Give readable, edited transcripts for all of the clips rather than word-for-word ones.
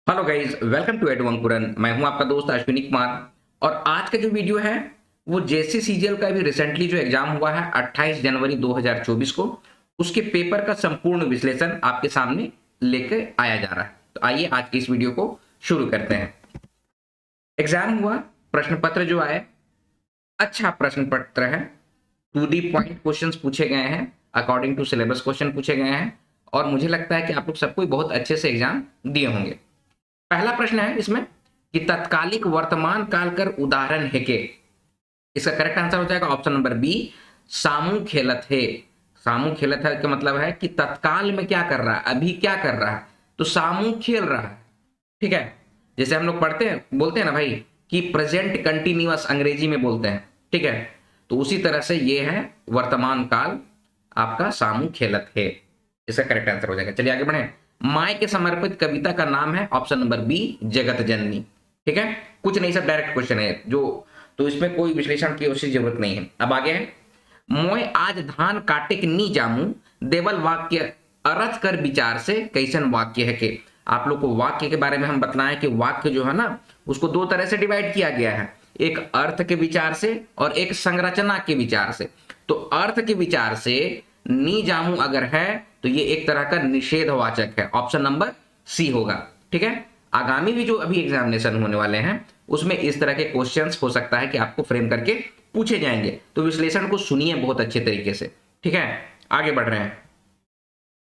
Hello guys, welcome to Edu Ankuran. मैं हूं आपका दोस्त अश्विनी कुमार। और आज का जो वीडियो है वो जेसी सीजीएल का भी रिसेंटली जो एग्जाम हुआ है 28 जनवरी 2024 को, उसके पेपर का संपूर्ण विश्लेषण आपके सामने लेकर आया जा रहा है। तो आइए आज की इस वीडियो को शुरू करते हैं। एग्जाम हुआ, प्रश्न पत्र जो आए, अच्छा प्रश्न पत्र है। टू दी पॉइंट क्वेश्चंस पूछे गए हैं, अकॉर्डिंग टू सिलेबस क्वेश्चन पूछे गए हैं। और मुझे लगता है कि आप लोग सबको बहुत अच्छे से एग्जाम दिए होंगे। पहला प्रश्न है इसमें कि तत्कालिक वर्तमान काल कर उदाहरण है के। इसका करेक्ट आंसर हो जाएगा ऑप्शन नंबर बी, सामू खेलत है। सामू खेलत है का मतलब है कि तत्काल में क्या कर रहा है, अभी क्या कर रहा है, तो सामू खेल रहा है। ठीक है, जैसे हम लोग पढ़ते हैं, बोलते हैं ना भाई कि प्रेजेंट कंटिन्यूअस अंग्रेजी में बोलते हैं। ठीक है, तो उसी तरह से ये है वर्तमान काल आपका सामू खेलत है। इसका करेक्ट आंसर हो जाएगा। चलिए आगे बढ़े। माय के समर्पित कविता का नाम है ऑप्शन नंबर बी, जगत जननी। ठीक है, कुछ नहीं, सब डायरेक्ट क्वेश्चन है जो, तो इसमें कोई विश्लेषण की उसकी जरूरत नहीं है। अब आगे है, मोय आज धान काटे के नी जामू, देवल वाक्य अरथ कर विचार से कैसन वाक्य है के। आप लोग को वाक्य के बारे में हम बतलाएं कि वाक्य जो है ना उसको दो तरह से डिवाइड किया गया है, एक अर्थ के विचार से और एक संरचना के विचार से। तो अर्थ के विचार से नी जामू अगर है तो ये एक तरह का निषेधवाचक है, ऑप्शन नंबर सी होगा। ठीक है, आगामी भी जो अभी एग्जामिनेशन होने वाले हैं उसमें इस तरह के क्वेश्चंस हो सकता है कि आपको फ्रेम करके पूछे जाएंगे, तो विश्लेषण को सुनिए बहुत अच्छे तरीके से। ठीक है, आगे बढ़ रहे हैं।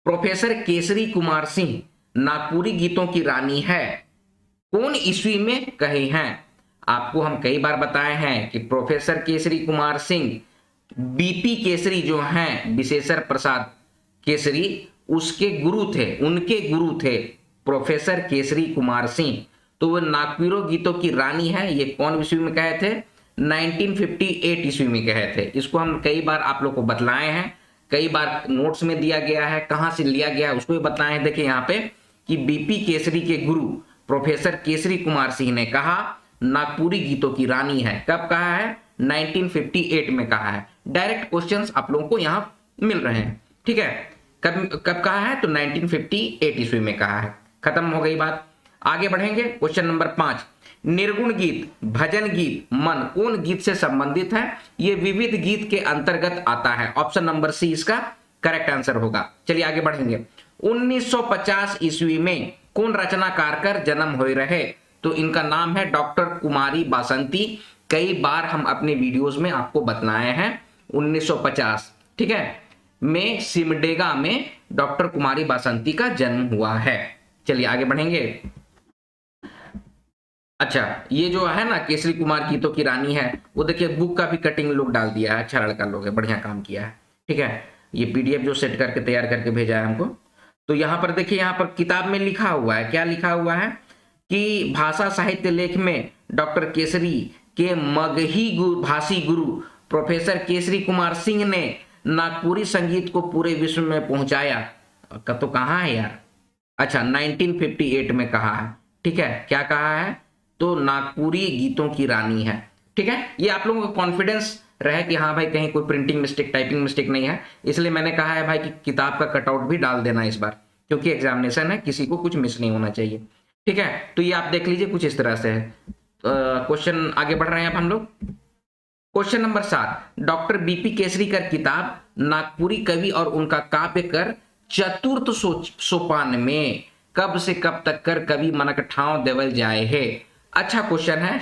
प्रोफेसर केसरी कुमार सिंह नागपुरी गीतों की रानी है, कौन ईस्वी में कहे हैं। आपको हम कई बार बताए हैं कि प्रोफेसर केसरी कुमार सिंह बीपी केसरी जो हैं, विशेषर प्रसाद केसरी, उसके गुरु थे, उनके गुरु थे प्रोफेसर केसरी कुमार सिंह। तो वो नागपुरी गीतों की रानी है, ये कौन ईस्वी में कहे थे, 1958 ईस्वी में कहे थे। इसको हम कई बार आप लोग को बतलाए हैं, कई बार नोट्स में दिया गया है, कहां से लिया गया है उसको भी बताए हैं। देखिए यहाँ पे कि बीपी केसरी के गुरु प्रोफेसर केसरी कुमार सिंह ने कहा नागपुरी गीतों की रानी है। कब कहा है, 1958 में कहा है। डायरेक्ट क्वेश्चंस आप लोगों को यहां मिल रहे हैं। ठीक है, कब कब कहा है, तो 1958 ईस्वी में कहा है। खत्म हो गई बात। आगे बढ़ेंगे। क्वेश्चन नंबर 5, निर्गुण गीत, भजन गीत, मन कौन गीत से संबंधित है। ये विविध गीत के अंतर्गत आता है, ऑप्शन नंबर सी इसका करेक्ट आंसर होगा। चलिए आगे बढ़ेंगे। 1950 ईस्वी में कौन रचनाकार कर जन्म हुए रहे, तो इनका नाम है डॉक्टर कुमारी बासंती। कई बार हम अपने वीडियोस में आपको बतलाए हैं 1950, ठीक है, में सिमडेगा में डॉक्टर कुमारी बासंती का जन्म हुआ है। चलिए आगे बढ़ेंगे। अच्छा, ये जो है ना केसरी कुमार गीतों की रानी है, वो देखिए बुक का भी कटिंग लोग डाल दिया है। अच्छा लड़का लोग है, बढ़िया काम किया है। ठीक है, ये पीडीएफ जो सेट करके तैयार करके भेजा है हमको। तो यहाँ पर देखिए, यहाँ पर किताब में लिखा हुआ है, क्या लिखा हुआ है कि भाषा साहित्य लेख में डॉक्टर केसरी के मगही भाषी गुरु प्रोफेसर केसरी कुमार सिंह ने नागपुरी संगीत को पूरे विश्व में पहुंचाया। तो कहाँ है यार, अच्छा 1958 में कहा है। ठीक है, क्या कहा है, तो नागपुरी गीतों की रानी है। ठीक है, ये आप लोगों को कॉन्फिडेंस रहे कि हाँ भाई कहीं कोई प्रिंटिंग मिस्टेक, टाइपिंग मिस्टेक नहीं है। इसलिए मैंने कहा है भाई कि किताब का कटआउट भी डाल देना इस बार, क्योंकि एग्जामिनेशन है, किसी को कुछ मिस नहीं होना चाहिए। ठीक है, तो ये आप देख लीजिए कुछ इस तरह से है। क्वेश्चन आगे बढ़ रहे हैं अब हम लोग। Question number 7, doctor BP Kesari कर किताब नागपुरी कवि और उनका काव्य कर चतुर्थ सोपान में कब से कब तक कर कवि मनक ठाव देवल जाए है। अच्छा क्वेश्चन है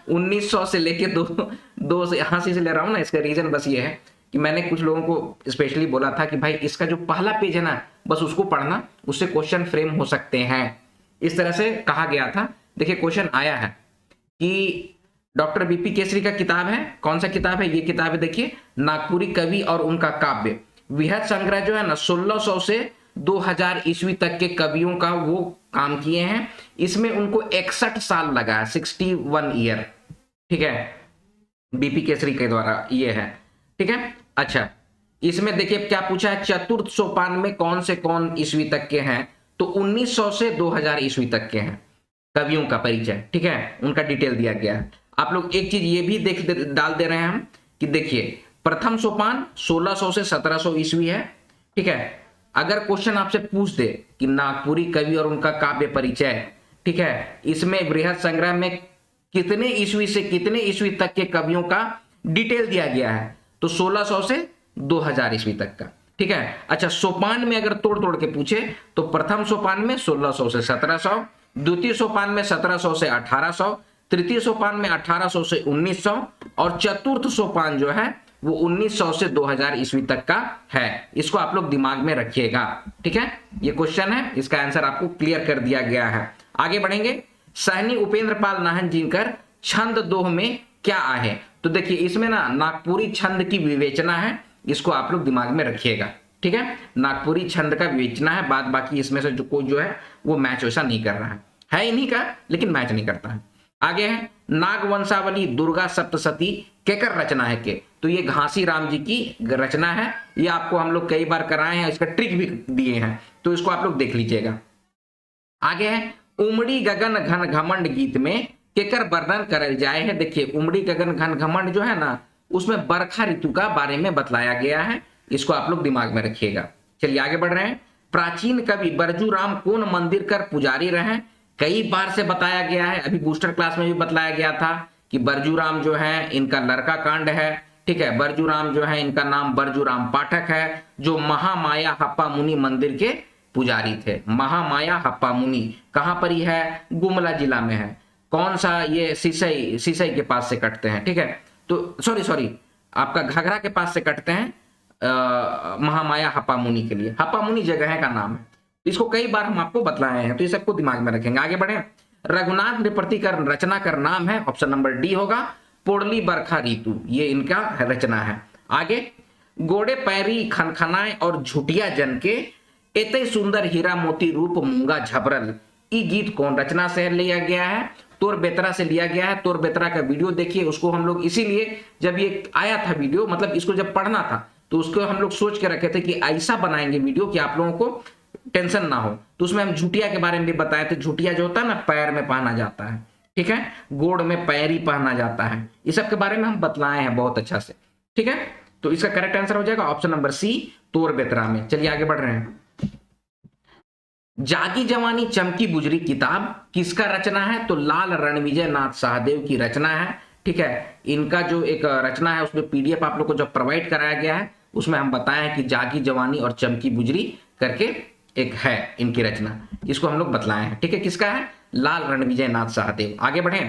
1900 से लेके दो से यहाँ से ले रहा हूं ना। इसका रीजन बस ये है कि मैंने कुछ लोगों को स्पेशली बोला था कि भाई इसका जो पहला पेज है ना बस उसको पढ़ना, उससे क्वेश्चन फ्रेम हो सकते हैं। इस तरह से कहा गया था। देखिए क्वेश्चन आया है कि डॉक्टर बीपी केसरी का किताब है, कौन सा किताब है, ये किताब है देखिए, नागपुरी कवि और उनका काव्य। वृहद संग्रह जो है ना 1600 से 2000 ईस्वी तक के कवियों का वो काम किए हैं। इसमें उनको 61 साल लगा है, 61 ईयर। ठीक है, बीपी केसरी के द्वारा ये है। ठीक है, अच्छा इसमें देखिए क्या पूछा है, चतुर्थ सोपान में कौन से कौन ईस्वी तक के हैं, तो 1900 से 2000 ईस्वी तक के हैं कवियों का परिचय। ठीक है, उनका डिटेल दिया गया है। आप लोग एक चीज ये भी डाल दे रहे हैं हम कि देखिए प्रथम सोपान 1600 से 1700 ईस्वी है। ठीक है, अगर क्वेश्चन आपसे पूछ दे कि नागपुरी कवि और उनका काव्य परिचय ठीक है, इसमें बृहद संग्रह में कितने ईस्वी से कितने ईस्वी तक के कवियों का डिटेल दिया गया है, तो 1600 से 2000 ईस्वी तक का, ठीक है। अच्छा, सोपान में अगर तोड़ तोड़ के पूछे तो प्रथम सोपान में 1600 से 1700, द्वितीय सोपान में 1700 से 1800, तृतीय सोपान में 1800 से 1900 और चतुर्थ सोपान जो है वो 1900 से 2000 ईस्वी तक का है। इसको आप लोग दिमाग में रखिएगा, ठीक है। ये क्वेश्चन है, इसका आंसर आपको क्लियर कर दिया गया है। आगे बढ़ेंगे। सहनी उपेंद्र पाल नाहन जिनकर छंद दोह में क्या आहे? तो देखिए इसमें ना नागपुरी छंद की विवेचना है, इसको आप लोग दिमाग में रखिएगा, ठीक है। नागपुरी छंद का विवेचना है, बाद बाकी इसमें से जो कोई जो है वो मैच वैसा नहीं कर रहा है इन्हीं का, लेकिन मैच नहीं करता है। आगे है नागवंशावली दुर्गा सप्तशती केकर रचना है के? तो ये घासी राम जी की रचना है, ये आपको हम लोग कई बार कराए हैं, इसका ट्रिक भी दिए हैं, तो इसको आप लोग देख लीजिएगा। आगे है उमड़ी गगन घन घमंड गीत में केकर वर्णन करल जाए है? देखिए उमड़ी गगन घन घमंड जो है ना, उसमें बरखा ऋतु का बारे में बतलाया गया है, इसको आप लोग दिमाग में रखिएगा। चलिए आगे बढ़ रहे हैं। प्राचीन कवि बरजू राम कौन मंदिर कर पुजारी रहे? कई बार से बताया गया है, अभी बूस्टर क्लास में भी बतलाया गया था कि बरजू राम जो है इनका लड़का कांड है, ठीक है। बरजू राम जो है इनका नाम बरजू राम पाठक है, जो महामाया हप्पा मुनि मंदिर के पुजारी थे। महामाया हप्पा मुनि कहां पर ही है? गुमला जिला में है। कौन सा? ये सिसई के पास से कटते हैं, ठीक है। तो सॉरी आपका घाघरा के पास से कटते हैं महामाया हप्पा मुनि के लिए, हप्पा मुनि जगह का नाम है। इसको कई बार हम आपको बतलाए हैं, तो ये सबको दिमाग में रखेंगे। आगे बढ़े। रघुनाथ नृपति का रचना का नाम है, ऑप्शन नंबर डी होगा, पोड़ली बरखा ऋतु, ये इनका रचना है। आगे गोड़े पैरी खनखनाए और झुटिया जन के एते सुंदर हीरा मोती रूप मूंगा झबरल, ये गीत कौन रचना से लिया गया है? तोर बेतरा से लिया गया है। तोर बेतरा का वीडियो देखिए, उसको हम लोग इसीलिए जब ये आया था वीडियो, मतलब इसको जब पढ़ना था तो उसको हम लोग सोच के रखे थे कि ऐसा बनाएंगे वीडियो कि आप लोगों को टेंशन ना हो। तो उसमें हम झुटिया के बारे में भी बताए थे। झुटिया जो होता है ना, पैर में पहना जाता है, ठीक है, गोड़ में पैरी पहना जाता है, इस सब के बारे में हम बतलाए हैं बहुत अच्छा से, ठीक है। तो इसका करेक्ट आंसर हो जाएगा ऑप्शन नंबर सी, तोर बेतरा में। चलिए आगे बढ़ रहे हैं। जागी जवानी चमकी बुजरी किताब किसका रचना है? तो लाल रणविजय नाथ सहदेव की रचना है, ठीक है। इनका जो एक रचना है उसमें पीडीएफ आप लोग को जो प्रोवाइड कराया गया है, उसमें हम बताए हैं कि जागी जवानी और चमकी बुजरी करके एक है इनकी रचना, इसको हम लोग बतलाए हैं, ठीक है। किसका है? लाल रणविजय नाथ सहदेव। आगे बढ़े।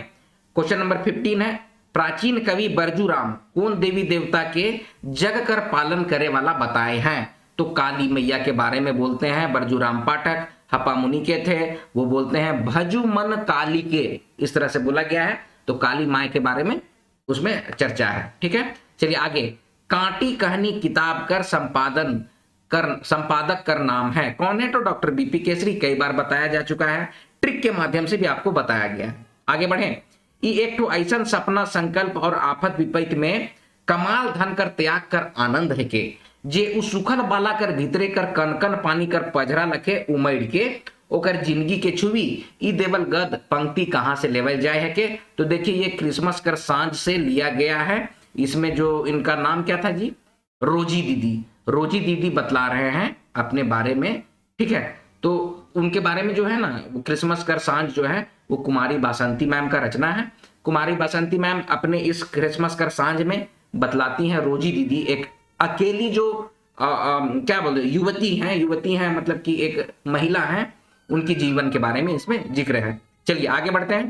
क्वेश्चन नंबर 15 है, प्राचीन कवि बरजू राम कौन देवी देवता के जग कर पालन करे वाला बताए हैं? तो काली मैया के बारे में बोलते हैं बरजू राम पाठक, हप्पा मुनि के थे, वो बोलते हैं भजू मन काली के, इस तरह से बोला गया है। तो काली माई के बारे में उसमें चर्चा है, ठीक है। चलिए आगे। कांटी कहनी किताब कर संपादक कर नाम है, कौन है? तो डॉक्टर बीपी केसरी, कई बार बताया जा चुका है, ट्रिक के माध्यम से भी आपको बताया गया है। आगे बढ़े। एक ठो ऐसा सपना संकल्प और आफत विपैत में कमाल धन कर त्याग कर आनंद है के, जे उस सुखल बाला कर भीतरे कर कनकन पानी कर पजरा लखे उमड़ के ओकर जिंदगी के छुवी, ई देवल गद पंक्ति कहां से लेवल जाए है के? तो देखिए ये क्रिसमस कर सांझ से लिया गया है। इसमें जो इनका नाम क्या था जी? रोजी दीदी, रोजी दीदी बतला रहे हैं अपने बारे में, ठीक है। तो उनके बारे में जो है ना, वो क्रिसमस कर सांझ जो है वो कुमारी बासंती मैम का रचना है। कुमारी बासंती मैम अपने इस क्रिसमस कर सांझ में बतलाती हैं, रोजी दीदी एक अकेली जो क्या बोलते युवती हैं, मतलब कि एक महिला है, उनकी जीवन के बारे में इसमें जिक्र है। चलिए आगे बढ़ते हैं।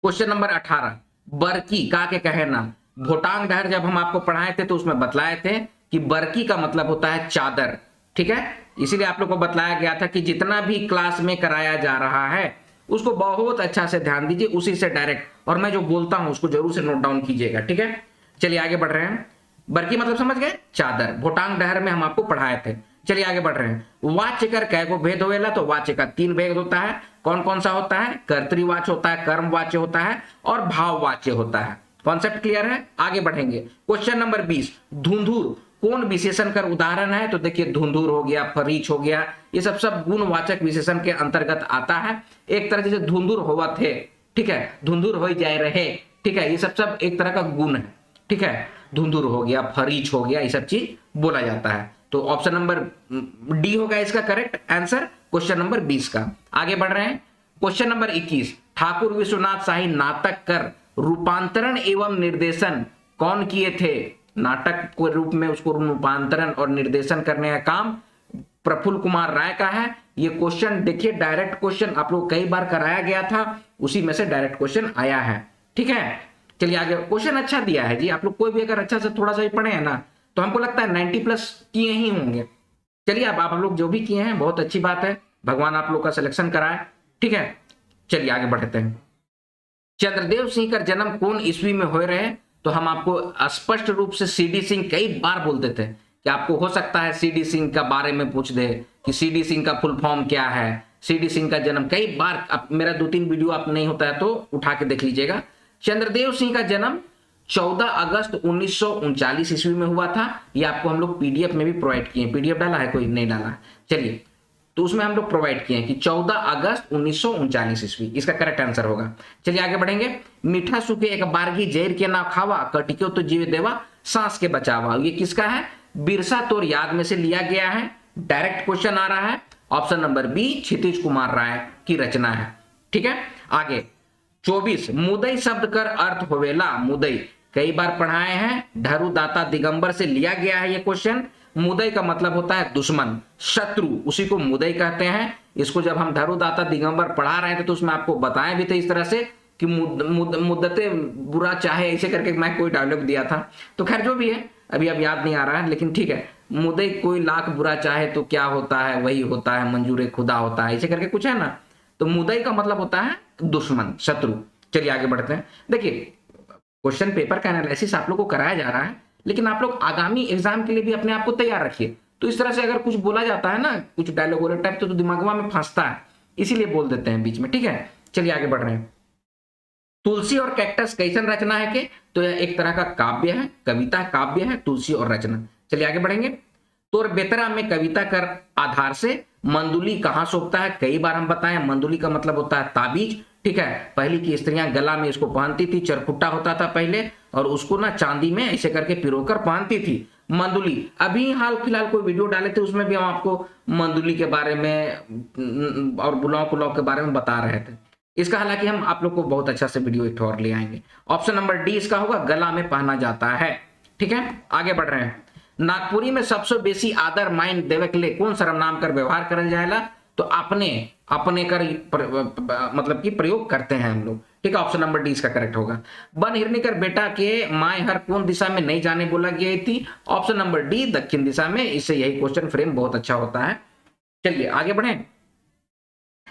क्वेश्चन नंबर 18, बरकी का के कहे ना? भोटांग डहर जब हम आपको पढ़ाए थे तो उसमें बतलाए थे कि बरकी का मतलब होता है चादर, ठीक है। इसीलिए आप लोग को बतलाया गया था कि जितना भी क्लास में कराया जा रहा है उसको बहुत अच्छा से ध्यान दीजिए, उसी से डायरेक्ट, और मैं जो बोलता हूं उसको जरूर से नोट डाउन कीजिएगा, ठीक है। चलिए आगे बढ़ रहे हैं। बरकी मतलब समझ गए? चादर। भोटांग डहर में हम आपको पढ़ाए थे। चलिए आगे बढ़ रहे हैं। वाच्य कर कैगो भेद होवेला? तो वाच्य का 3 भेद होता है। कौन कौन सा होता है? कर्तृवाच्य होता है, कर्मवाच्य होता है और भाववाच्य होता है। कॉन्सेप्ट क्लियर है? आगे बढ़ेंगे। क्वेश्चन नंबर 20, धुंधुर कौन विशेषण का उदाहरण है? तो देखिए धुंधुर हो गया, फरीच हो गया, ये सब गुणवाचक विशेषण के अंतर्गत आता है। एक तरह से धुंधुर होवा थे, ठीक है, धुंधुर हो जाए रहे, ठीक है, ये सब एक तरह का गुण है, ठीक है। धुंधुर हो गया, फरीच हो गया, ये सब चीज बोला जाता है। तो ऑप्शन नंबर डी होगा इसका करेक्ट आंसर क्वेश्चन नंबर 20 का। आगे बढ़ रहे हैं। क्वेश्चन नंबर 21, ठाकुर विश्वनाथ शाही नाटक कर रूपांतरण एवं निर्देशन कौन किए थे? नाटक के रूप में उसको रूपांतरण और निर्देशन करने का काम प्रफुल्ल कुमार राय का है। ये क्वेश्चन देखिए डायरेक्ट क्वेश्चन आप लोग कई बार कराया गया था, उसी में से डायरेक्ट क्वेश्चन आया है। ठीक है, चलिए आगे। क्वेश्चन अच्छा दिया है जी, आप लोग कोई भी अगर अच्छा से थोड़ा सा ही पढ़े हैं ना तो हमको लगता है 90 प्लस किए ही होंगे। चलिए अब आप लोग जो भी किए हैं बहुत अच्छी बात है, भगवान आप लोग का सिलेक्शन कराए। ठीक है, चलिए आगे बढ़ते हैं। चंद्रदेव सिंह का जन्म कौन ईस्वी में हो रहे? तो हम आपको स्पष्ट रूप से सीडी सिंह कई बार बोलते थे कि आपको हो सकता है सीडी सिंह का बारे में पूछ दे कि सीडी सिंह का फुल फॉर्म क्या है, सीडी सिंह का जन्म कई बार। अब मेरा 2-3 वीडियो आप नहीं होता है तो उठा के देख लीजिएगा। चंद्रदेव सिंह का जन्म 14 अगस्त 1939 ईस्वी में हुआ था। ये आपको हम लोग पीडीएफ में भी प्रोवाइड किए। पीडीएफ डाला है कोई? नहीं डाला। चलिए, तो उसमें हम लोग प्रोवाइड किए हैं कि 14 अगस्त 1939 ईस्वी इसका करेक्ट आंसर होगा। चलिए आगे बढ़ेंगे। मीठा सूखे एक बारगी जैर के ना खावा, कटिको तो जीव देवा सांस के बचावा। ये किसका है? बिरसा तोर याद में से लिया गया है। डायरेक्ट क्वेश्चन आ रहा है। ऑप्शन नंबर बी क्षितिज कुमार राय की रचना है। ठीक है, आगे 24, मुदई शब्द कर अर्थ होवेला। मुदई कई बार पढ़ाए हैं, ढरू दाता दिगंबर से लिया गया है ये क्वेश्चन। मुदई का मतलब होता है दुश्मन, शत्रु, उसी को मुदई कहते हैं। इसको जब हम ढरू दाता दिगंबर पढ़ा रहे थे तो उसमें आपको बताए भी थे इस तरह से कि मुद्दते बुरा चाहे, ऐसे करके मैं कोई डायलॉग दिया था। तो खैर जो भी है अभी अब याद नहीं आ रहा है, लेकिन ठीक है। मुदई कोई लाख बुरा चाहे तो क्या होता है, वही होता है मंजूर खुदा होता है, ऐसे करके कुछ है ना। तो मुदई का मतलब होता है दुश्मन, शत्रु। चलिए आगे बढ़ते हैं। देखिए क्वेश्चन पेपर का एनालिसिस आप लोग को कराया जा रहा है, लेकिन आप लोग आगामी एग्जाम के लिए भी अपने आप को तैयार रखिए। तो इस तरह से अगर कुछ बोला जाता है ना, कुछ डायलॉग वाले टाइप, तो दिमागवा में फंसता है, इसीलिए बोल देते हैं बीच में। ठीक है, चलिए आगे बढ़ रहे हैं। तुलसी और कैक्टस कैसन रचना है के? तो यह एक तरह का काव्य है, कविता काव्य है, तुलसी और रचना। चलिए आगे बढ़ेंगे। तोर बेतरा में कविता कर आधार से मंदुली कहां सोपता है? कई बार हम बताएं, मंदुली का मतलब होता है ताबीज। ठीक है, पहले की स्त्रियां गला में इसको पहनती थी, चरखुट्टा होता था पहले, और उसको ना चांदी में ऐसे करके पिरोकर पहनती थी मंदुली। अभी हाल फिलहाल कोई वीडियो डाले थे, उसमें भी हम आपको मंदुली के बारे में और बुलाव पुलाव के बारे में बता रहे थे। इसका हालांकि हम आप लोग को बहुत अच्छा से वीडियो एक और ले आएंगे। ऑप्शन नंबर डी इसका होगा, गला में पहना जाता है। ठीक है, आगे बढ़ रहे हैं। नागपुरी में सबसे बेसी आदर मान देवे के लिए कौन सर्वनाम कर व्यवहार करल जाएगा? तो अपने अपने कर मतलब कि प्रयोग करते हैं हम लोग। ठीक है, ऑप्शन नंबर डी इसका करेक्ट होगा। बन हिरनी कर बेटा के माए हर कौन दिशा में नहीं जाने बोला गया थी? ऑप्शन नंबर डी दक्षिण दिशा में। इससे यही क्वेश्चन फ्रेम बहुत अच्छा होता है। चलिए आगे बढ़े।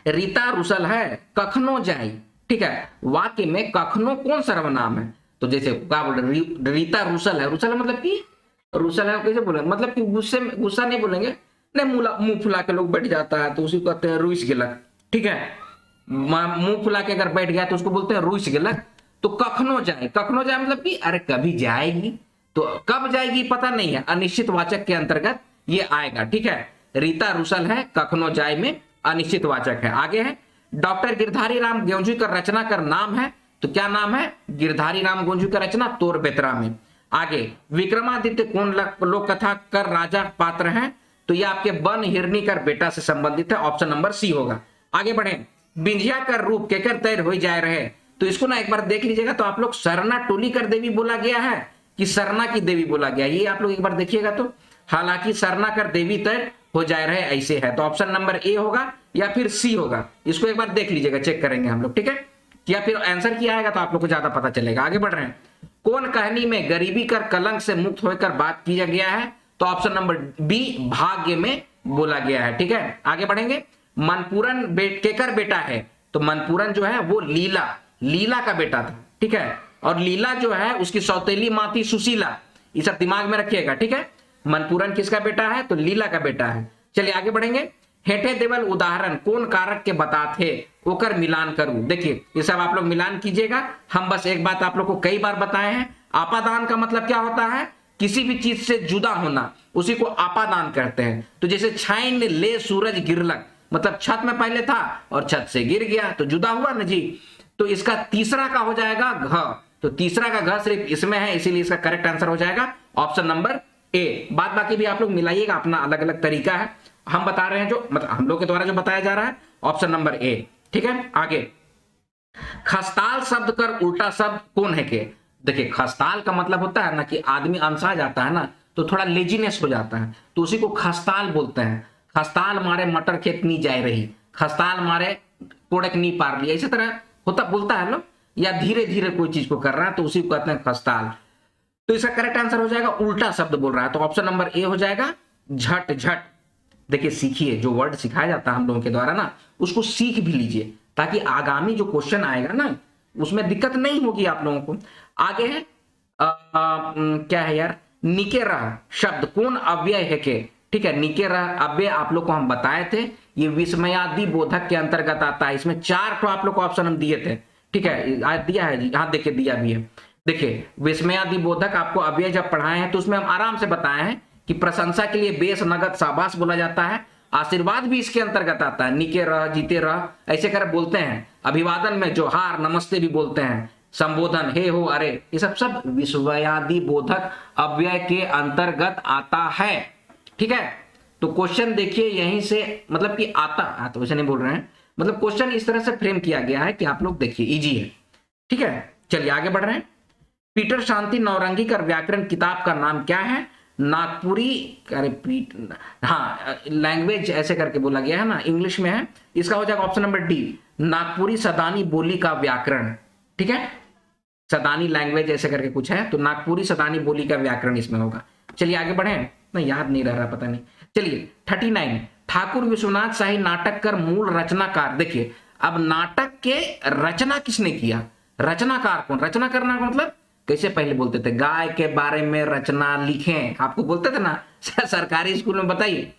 रीता रुसल है कखनो जाई। ठीक है, वाक्य में कखनो कौन सर्वनाम है? तो जैसे क्या बोल रहे, रीता रुसल है। रुसल मतलब कि रुसल है कैसे बोलेंगे? मतलब कि गुस्सा नहीं बोलेंगे, नहीं मुंह फुला के लोग बैठ जाता है तो उसी को कहते हैं रुइस गिलक। ठीक है, मुंह फुला के अगर बैठ गया तो उसको बोलते हैं रुइस गिलक। तो कखनो जाए, कखनो जाए मतलब कि अरे कभी जाएगी, तो कब जाएगी पता नहीं है, अनिश्चित वाचक के अंतर्गत ये आएगा। ठीक है, रीता रुसल है कखनो जाए में अनिश्चित वाचक है। आगे है डॉक्टर गिरधारी राम गेंजू का रचना कर नाम है। तो क्या नाम है? गिरधारी राम गेंजू का रचना तोर बेतरा में। आगे विक्रमादित्य कौन लोक कथा कर राजा पात्र हैं? तो ये आपके बन हिरनी कर बेटा से संबंधित है। ऑप्शन नंबर सी होगा। आगे बढ़े। बिंजिया कर रूप केकर तैर हो जाए रहे। तो इसको ना एक बार देख लीजिएगा, तो आप लोग सरना टोली कर देवी बोला गया है कि सरना की देवी बोला गया, ये आप लोग एक बार देखिएगा। तो हालांकि सरना कर देवी तैर हो जाए रहे ऐसे है, तो ऑप्शन नंबर ए होगा या फिर सी होगा। इसको एक बार देख लीजिएगा, चेक करेंगे हम लोग। ठीक है, या फिर आंसर क्या आएगा तो आप लोग को ज्यादा पता चलेगा। आगे बढ़ रहे हैं। कौन कहानी में गरीबी कर कलंक से मुक्त होकर बात किया गया है? तो ऑप्शन नंबर बी भाग्य में बोला गया है। ठीक है, आगे बढ़ेंगे। मनपूरन केकर बेटा है? तो मनपूरन जो है वो लीला का बेटा था। ठीक है, और लीला जो है उसकी सौतेली माँ थी सुशीला। ये सब दिमाग में रखिएगा। ठीक है, मनपूरन किसका बेटा है? तो लीला का बेटा है। चलिए आगे बढ़ेंगे। हेठे देवल उदाहरण कौन कारक के बताते ओकर मिलान करूं। देखिए ये सब आप लोग मिलान कीजिएगा। हम बस एक बात आप लोग को कई बार बताए हैं, आपादान का मतलब क्या होता है? किसी भी चीज से जुदा होना, उसी को आपादान कहते हैं। तो जैसे छाइन ले सूरज गिरलक, मतलब छत में पहले था और छत से गिर गया तो जुदा हुआ ना जी। तो इसका तीसरा का हो जाएगा घ। तो तीसरा का घ सिर्फ इसमें है, इसीलिए इसका करेक्ट आंसर हो जाएगा ऑप्शन नंबर ए। बाद बाकी भी आप लोग मिलाइएगा, अपना अलग अलग तरीका है। हम बता रहे हैं जो मतलब हम लोग के द्वारा जो बताया जा रहा है, ऑप्शन नंबर ए। ठीक है। आगे, खस्ताल शब्द कर उल्टा शब्द कौन है के? देखिए खस्ताल का मतलब होता है ना कि आदमी अनसा जाता है ना तो थोड़ा लेजीनेस हो जाता है, तो उसी को खस्ताल बोलते हैं। खस्ताल मारे मटर खेत नी जाए रही, खस्ताल मारे कोड़क नी पार लिया, इसी तरह होता बोलता है लोग, या धीरे धीरे कोई चीज को कर रहा है तो उसी को कहते हैं खस्ताल। तो इसका करेक्ट आंसर हो जाएगा उल्टा शब्द बोल रहा है, तो ऑप्शन नंबर ए हो जाएगा झट झट। देखिए सीखिए, जो वर्ड सिखाया जाता है हम लोगों के द्वारा ना उसको सीख भी लीजिए ताकि आगामी जो क्वेश्चन आएगा ना उसमें दिक्कत नहीं होगी आप लोगों को। आगे है क्या है यार, निकेरा शब्द कौन अव्यय है के? ठीक है, निकेरा अव्यय आप लोग को हम बताए थे, ये विस्मयादि बोधक के अंतर्गत आता है। इसमें 4 तो आप लोग को ऑप्शन हम दिए थे, ठीक है, आज दिया है जी, हाँ देखिए दिया भी है। देखिए विस्मयादि बोधक आपको अव्यय जब पढ़ाए हैं तो उसमें हम आराम से बताए हैं कि प्रशंसा के लिए बेस नगद शाबाश बोला जाता है, आशीर्वाद भी इसके अंतर्गत आता है, निके रह जीते रह ऐसे कर बोलते हैं। अभिवादन में जोहार नमस्ते भी बोलते हैं, संबोधन हे हो अरे, ये सब विस्मयादि बोधक अव्यय के अंतर्गत आता है। ठीक है, तो क्वेश्चन देखिए यहीं से मतलब कि आता तो वैसे नहीं बोल रहे हैं, मतलब क्वेश्चन इस तरह से फ्रेम किया गया है कि आप लोग देखिए इजी है। ठीक है, चलिए आगे बढ़ रहे हैं। पीटर शांति नौरंगी का व्याकरण किताब का नाम क्या है? नागपुरी, अरे हाँ लैंग्वेज ऐसे करके बोला गया है ना, इंग्लिश में है, इसका हो जाएगा option number D, Nagpuri Sadani बोली का व्याकरण। ठीक है, सदानी लैंग्वेज ऐसे करके कुछ है, तो नागपुरी सदानी बोली का व्याकरण इसमें होगा। चलिए आगे बढ़े, ना याद नहीं रहा पता नहीं। चलिए 39, ठाकुर विश्वनाथ शाही नाटक कर मूल रचनाकार। देखिए अब नाटक के रचना किसने किया? रचनाकार कौन? रचना करना का मतलब कैसे पहले बोलते थे, गाय के बारे में रचना लिखें, आपको बोलते थे ना सरकारी स्कूल में, बताइए।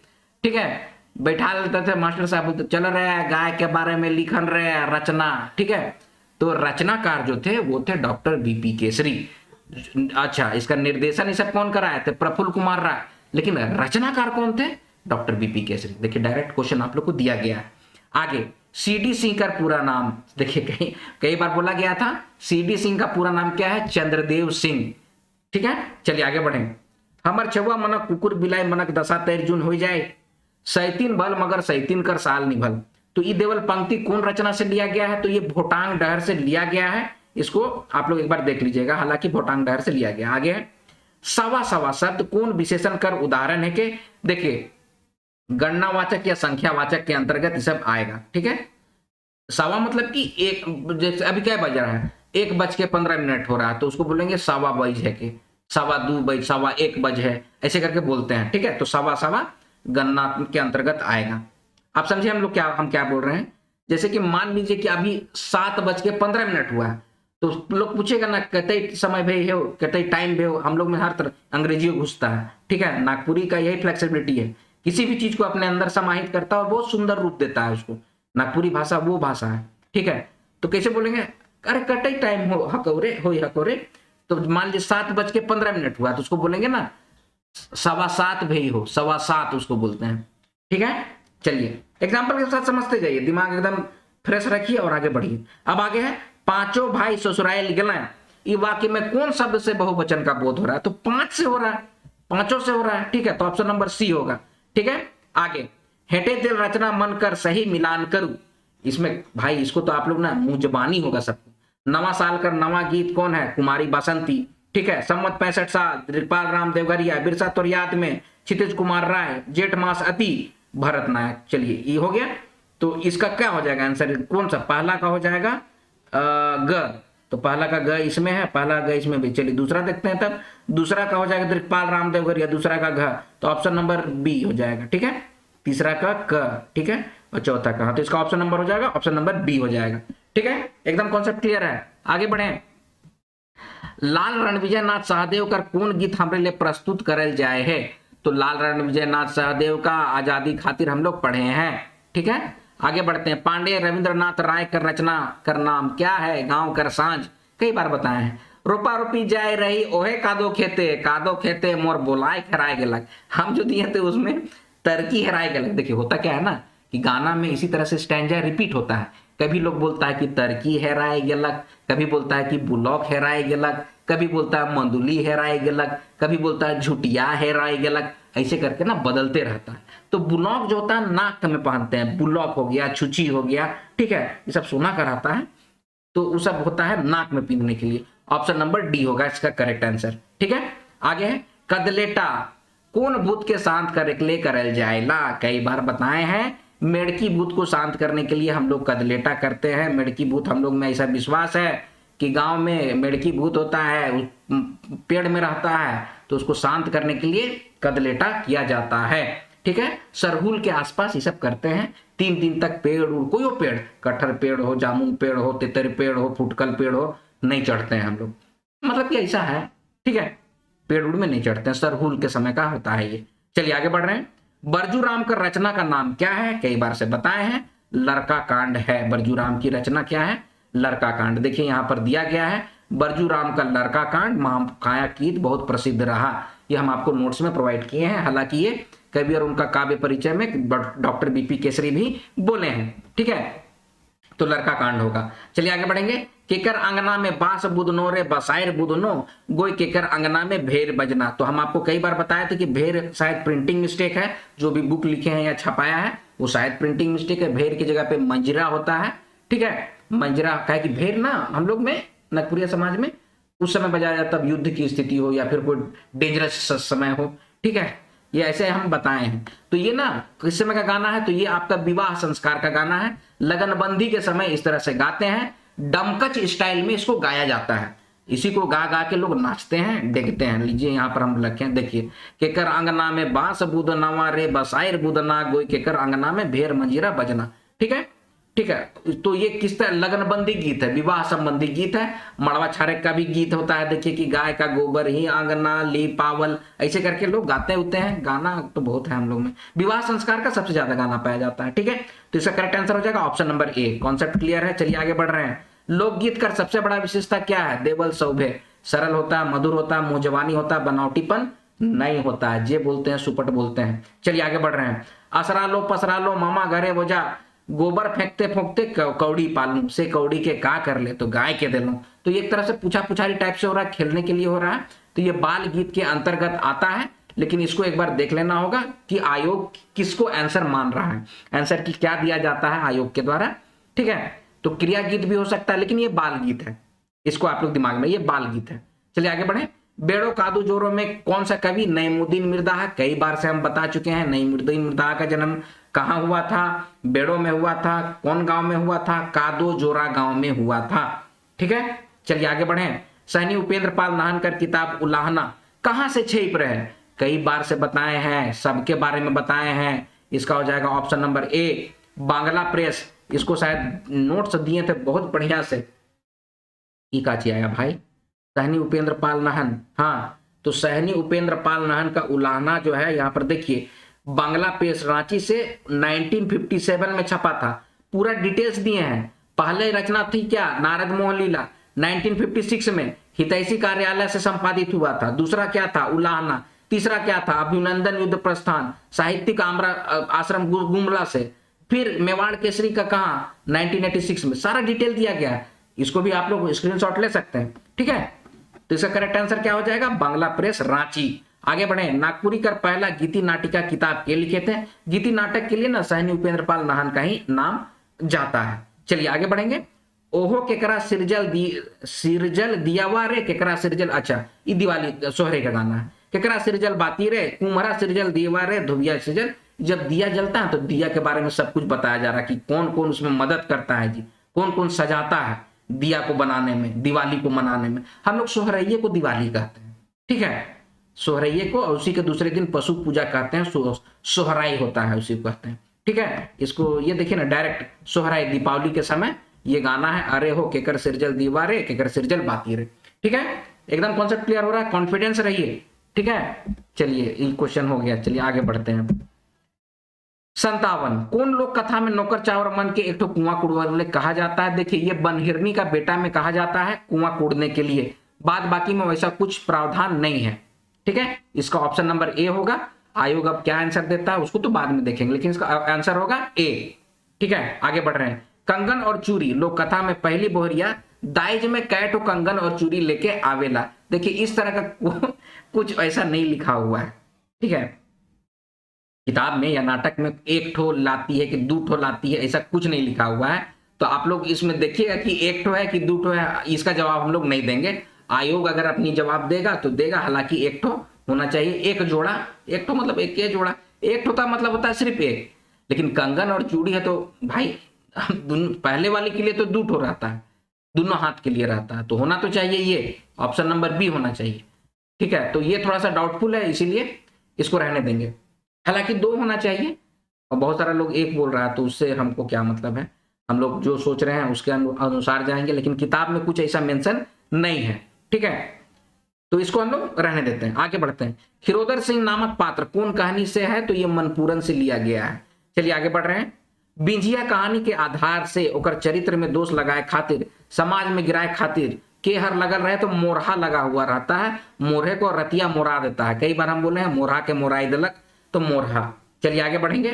ठीक है, बैठा लेते थे मास्टर साहब, बोलते चल रहे गाय के बारे में लिखन रहे रचना। ठीक है, तो रचनाकार जो थे वो थे डॉक्टर बीपी केसरी। अच्छा, इसका निर्देशन ये सब कौन कराए थे? प्रफुल्ल कुमार राय। लेकिन रचनाकार कौन थे? Doctor BP Kesari. देखिए डायरेक्ट क्वेश्चन आप लोग को दिया गया है। आगे, सीडी सिंह का पूरा नाम, देखिए कई बार बोला गया था, सीडी सिंह का पूरा नाम क्या है? चंद्रदेव सिंह। ठीक है, चलिए आगे बढ़ें। हमर छुआ मनक कुकुर बिलाई मनक दशा तैर जून हो जाए, सैतीन भल मगर सैतीन कर साल निभल। तो ये देवल पंक्ति कौन रचना से लिया गया है? तो ये भोटांग डहर से लिया गया है, इसको आप लोग एक बार देख लीजिएगा, हालांकि भोटांग डहर से लिया गया। आगे, सवा सवा शब्द कौन विशेषण कर उदाहरण है के? देखिए गणनावाचक या संख्यावाचक के अंतर्गत ये सब आएगा। ठीक है, सवा मतलब कि एक, जैसे अभी क्या बज रहा है, 1:15 हो रहा है, तो उसको बोलेंगे सवा बज है के, सवा 2 बज, सवा 1 बज है, ऐसे करके बोलते हैं। ठीक है, तो सवा सवा गणना के अंतर्गत आएगा। आप समझे हम क्या बोल रहे हैं? जैसे कि मान लीजिए कि अभी 7:15 हुआ है, तो लोग पूछेगा ना कतई समय भे हो, कतई टाइम भे हो, हम लोग में हर तरह अंग्रेजी घुसता है। ठीक है, नागपुरी का यही फ्लेक्सिबिलिटी है, किसी भी चीज को अपने अंदर समाहित करता है और बहुत सुंदर रूप देता है उसको। नागपुरी भाषा वो भाषा है। ठीक है, तो कैसे बोलेंगे? अरे कटई टाइम हो हकोरे हो हकोरे, तो मान लीजिए 7:15 हुआ तो उसको बोलेंगे ना 7:15 भई हो, 7:15 उसको बोलते हैं। ठीक है, चलिए एग्जाम्पल के साथ समझते जाइए, दिमाग एकदम फ्रेश रखिए और आगे बढ़िए। अब आगे है, पांचों भाई ससुराल गए, ये वाक्य में कौन शब्द से बहुवचन का बोध हो रहा है? तो 5 से हो रहा है, पांचों से हो रहा है। ठीक है, तो ऑप्शन नंबर सी होगा। ठीक है, आगे, हेटे दिल रचना मन कर सही मिलान करूं, इसमें भाई इसको तो आप लोग ना मुंह जबानी होगा सबको। नवा साल कर नवा गीत कौन है? कुमारी बासंती। ठीक है, संवत 65 साल, दिलपाल राम देवघरिया, बिरसा तोर याद में, क्षितिज कुमार राय, जेठ मास अति, भरत नायक। चलिए ये हो गया, तो इसका क्या हो जाएगा आंसर? कौन सा? पहला का हो जाएगा ग, तो पहला का ग इसमें है, पहला ग इसमें भी। चलिए दूसरा देखते हैं, तब दूसरा का हो जाएगा दिलपाल राम देवघरिया, दूसरा का घ, तो ऑप्शन नंबर बी हो जाएगा। ठीक है, तीसरा का क, ठीक है, और चौथा का, तो इसका ऑप्शन नंबर हो जाएगा, ऑप्शन नंबर बी हो जाएगा। ठीक है, एकदम कॉन्सेप्ट क्लियर है। आगे बढ़े, लाल रणविजय नाथ सहदेव का कौन गीत हमारे लिए प्रस्तुत करल जाए है? तो लाल रणविजय नाथ सहदेव का आजादी खातिर हम लोग पढ़े हैं। ठीक है, आगे बढ़ते हैं। पांडे रविंद्रनाथ राय का रचना कर नाम क्या है? गांव कर सांझ, कई बार बताए हैं। रोपा रोपी जाए रही ओहे कादो खेते मोर बोलाए खराए गलक, हम जो दिए थे उसमें तरकी हेराए गलक। देखिए होता क्या है ना कि गाना में इसी तरह से स्टैंजा रिपीट होता है, कभी लोग बोलता है कि तरकी हेराए गलक, कभी बोलता है कि बुलॉक हेराए गलक, कभी बोलता है मंदुली हेराए गलक, कभी बोलता है झुटिया हेराए गलक, ऐसे करके ना बदलते रहता है। तो बुलॉक जो होता है नाक में पहनते हैं, बुलॉक हो गया, छुची हो गया, ठीक है, ये सब सोना का रहता है, तो वो सब होता है नाक में पीने के लिए। ऑप्शन नंबर डी होगा इसका करेक्ट आंसर। ठीक है, आगे है कदलेटा कौन भूत के शांत करे के लिए करल जाएला। कई बार बताए हैं मेढकी भूत को शांत करने के लिए हम लोग कदलेटा करते हैं। मेढकी भूत हम लोग में ऐसा विश्वास है कि गांव में मेढकी भूत होता है, पेड़ में रहता है, तो उसको शांत करने के लिए कदलेटा किया जाता है। ठीक है, सरहुल के आसपास ये सब करते हैं। 3 दिन तक पेड़, कोई हो पेड़, कटहर पेड़ हो, जामुन पेड़ हो, तितर पेड़ हो, फुटकल पेड़ हो, नहीं चढ़ते हैं हम लोग, मतलब कि ऐसा है। ठीक है, पेड़ उड़ में नहीं चढ़ते हैं, सरहुल के समय का होता है ये। चलिए आगे बढ़ रहे हैं। बरजूराम का रचना का नाम क्या है, कई बार से बताए हैं, लड़का कांड है। बरजूराम की रचना क्या है, लड़का कांड। देखिए यहां पर दिया गया है बरजूराम का लड़का कांड महाकाया गीत बहुत प्रसिद्ध रहा। ये हम आपको नोट्स में प्रोवाइड किए हैं, हालांकि ये कवि और उनका काव्य परिचय में डॉक्टर बीपी केसरी भी बोले हैं। ठीक है, तो लड़का कांड होगा। चलिए आगे बढ़ेंगे। केकर अंगना में बांस बुदनो रे बसायर बुदनो गोई केकर अंगना में भेर बजना। तो हम आपको कई बार बताया था कि भेर शायद प्रिंटिंग मिस्टेक है, जो भी बुक लिखे हैं या छपाया है वो शायद प्रिंटिंग मिस्टेक है। भेर की जगह पे मंजरा होता है। ठीक है, मंजरा का है कि भेर ना हम लोग में नगपुरिया समाज में उस समय बजाया जाता है युद्ध की स्थिति हो या फिर कोई डेंजरस समय हो। ठीक है, ये ऐसे हम बताए हैं। तो ये ना किस समय का गाना है, तो ये आपका विवाह संस्कार का गाना है। लगनबंदी के समय इस तरह से गाते हैं, डमकच स्टाइल में इसको गाया जाता है। इसी को गा गा के लोग नाचते हैं, देखते हैं। लीजिए यहाँ पर हम लिखे हैं, देखिए, केकर अंगना में बांस बुदनावा रे बसायर बुदना गोई केकर अंगना में भेर मंजीरा बजना। ठीक है, ठीक है, तो ये किस तरह लगनबंदी गीत है, विवाह संबंधी गीत है। मड़वा छारे का भी गीत होता है, देखिए कि गाय का गोबर ही आंगना ली पावल, ऐसे करके लोग गाते होते हैं। गाना तो बहुत है हम लोग में, विवाह संस्कार का सबसे ज्यादा गाना पाया जाता है। ठीक है, तो इसका करेक्ट आंसर हो जाएगा ऑप्शन नंबर ए। कॉन्सेप्ट क्लियर है, चलिए आगे बढ़ रहे हैं। लोकगीत का सबसे बड़ा विशेषता क्या है, देवल सौभे, सरल होता है, मधुर होता है, मुंहजबानी होता है, बनावटीपन नहीं होता है, जे बोलते हैं सुपट बोलते हैं। चलिए आगे बढ़ रहे हैं। असरा लो पसरा लो मामा घरे बोझा गोबर फेंकते फोंकते कौड़ी पालू से कौड़ी के का कर ले तो गाय के दे लो। तो ये एक तरह से पूछा पुछारी टाइप से हो रहा है, खेलने के लिए हो रहा है। तो ये बाल गीत के अंतर्गत आता है, लेकिन इसको एक बार देख लेना होगा कि आयोग किसको आंसर मान रहा है, आंसर की क्या दिया जाता है आयोग के द्वारा। ठीक है, तो क्रिया गीत भी हो सकता है, लेकिन ये बाल गीत है, इसको आप लोग दिमाग में, ये बाल गीत है। चलिए आगे बढ़े। बेड़ो कादू जोरो में कौन सा कवि, नईमुद्दीन मिर्जा। कई बार से हम बता चुके हैं नईमुद्दीन मिर्जा का जन्म कहां हुआ था, बेड़ो में हुआ था, कौन गांव में हुआ था, कादो जोरा गांव में हुआ था। ठीक है, चलिए आगे बढ़े। सहनी उपेंद्र पाल नाहनकर किताब उलाहना कहां से छेप रहे हैं, कई बार से बताए हैं, सबके बारे में बताए हैं। इसका हो जाएगा ऑप्शन नंबर ए बांग्ला प्रेस। इसको शायद नोट्स दिए थे बहुत बढ़िया से, ई काची आया भाई, सहनी उपेंद्र पाल नाहन। हाँ, तो सहनी उपेंद्र पाल नाहन का उलाहना जो है यहाँ पर देखिए, बांग्ला प्रेस रांची से 1957 में छपा था। पूरा डिटेल्स दिए हैं। पहले रचना थी क्या, नारद मोहन लीला, 1956 में हितैषी कार्यालय से संपादित हुआ था। दूसरा क्या था, उलाहना। तीसरा क्या था, अभिनंदन युद्ध प्रस्थान, साहित्यिक आश्रम गुमला से। फिर मेवाड़ केसरी का कहा, 1986 में। सारा डिटेल दिया गया है, इसको भी आप लोग स्क्रीनशॉट ले सकते हैं। ठीक है, तो इसका करेक्ट आंसर क्या हो जाएगा, बांग्ला प्रेस रांची। आगे बढ़े। नागपुरी कर पहला गीति नाटिका किताब के लिखे थे। गीति नाटक के लिए ना सहनी उपेंद्र पाल नाहन का ही नाम जाता है। चलिए आगे बढ़ेंगे। ओहो केकरा सिरजल दियावा रे केकरा सिरजल, अच्छा ये दिवाली सोहरे का गाना है। केकरा सिरजल बाती रे कुम्हरा सिरजल दिया रे धुबिया सिरजल। जब दिया जलता है तो दिया के बारे में सब कुछ बताया जा रहा है कि कौन कौन उसमें मदद करता है जी, कौन कौन सजाता है दिया को बनाने में, दिवाली को मनाने में। हम लोग सोहरैये को दिवाली कहते हैं। ठीक है, सोहरैये को, और उसी के दूसरे दिन पशु पूजा कहते हैं, सोहराई होता है उसी को कहते हैं। ठीक है, इसको ये देखिए ना, डायरेक्ट सोहराई दीपावली के समय ये गाना है, अरे हो केकर सिरजल दीवारे केकर सिरजल बाती रे। ठीक है, एकदम कॉन्सेप्ट क्लियर हो रहा है, कॉन्फिडेंस रहिए। ठीक है, चलिए ये क्वेश्चन हो गया। चलिए आगे बढ़ते हैं। 57 कौन लोक कथा में नौकर चावर मन के एक तो कुआं कुड़वाने कहा जाता है। देखिए ये बनहिरनी का बेटा में कहा जाता है कुआं कुड़ने के लिए, बाद बाकी में वैसा कुछ प्रावधान नहीं है। ठीक है, इसका ऑप्शन नंबर ए होगा। आयोग अब क्या आंसर देता है उसको तो बाद में देखेंगे, लेकिन इसका आंसर होगा ए। ठीक है, आगे बढ़ रहे हैं। कंगन और चूड़ी लोक कथा में पहली बोहरिया दाइज में कैटो कंगन और चूड़ी लेके आवेला। देखिए इस तरह का कुछ ऐसा नहीं लिखा हुआ है। ठीक है, किताब में या नाटक में एक ठो लाती है कि दो ठो लाती है, ऐसा कुछ नहीं लिखा हुआ है। तो आप लोग इसमें देखिएगा कि एक ठो है कि दो ठो है, इसका जवाब हम लोग नहीं देंगे। आयोग अगर अपनी जवाब देगा तो देगा, हालांकि एक ठो होना चाहिए, एक जोड़ा। एक ठो मतलब एक जोड़ा, एक ठो का मतलब होता है सिर्फ एक। लेकिन कंगन और चूड़ी है तो भाई पहले वाले के लिए तो दो ठो रहता है, दोनों हाथ के लिए रहता है, तो होना तो चाहिए ये ऑप्शन नंबर बी होना चाहिए। ठीक है, तो ये थोड़ा सा डाउटफुल है, इसीलिए इसको रहने देंगे। हालांकि दो होना चाहिए और बहुत सारा लोग एक बोल रहा है, तो उससे हमको क्या मतलब है, हम लोग जो सोच रहे हैं उसके अनुसार जाएंगे, लेकिन किताब में कुछ ऐसा मेंशन नहीं है। ठीक है, तो इसको हम लोग रहने देते हैं, आगे बढ़ते हैं। खिरोधर सिंह नामक पात्र कौन कहानी से है, तो ये मनपूरन से लिया गया है। चलिए आगे बढ़ रहे हैं। बिंजिया कहानी के आधार से ओकर चरित्र में दोष लगाए खातिर, समाज में गिराए खातिर के हर लगल रहे तो मोरहा लगा हुआ रहता है। मोरहे को रतिया मोरा देता है, कई बार हम बोले हैं मोरहा के मोराई दलक, तो मोरहा। चलिए आगे बढ़ेंगे।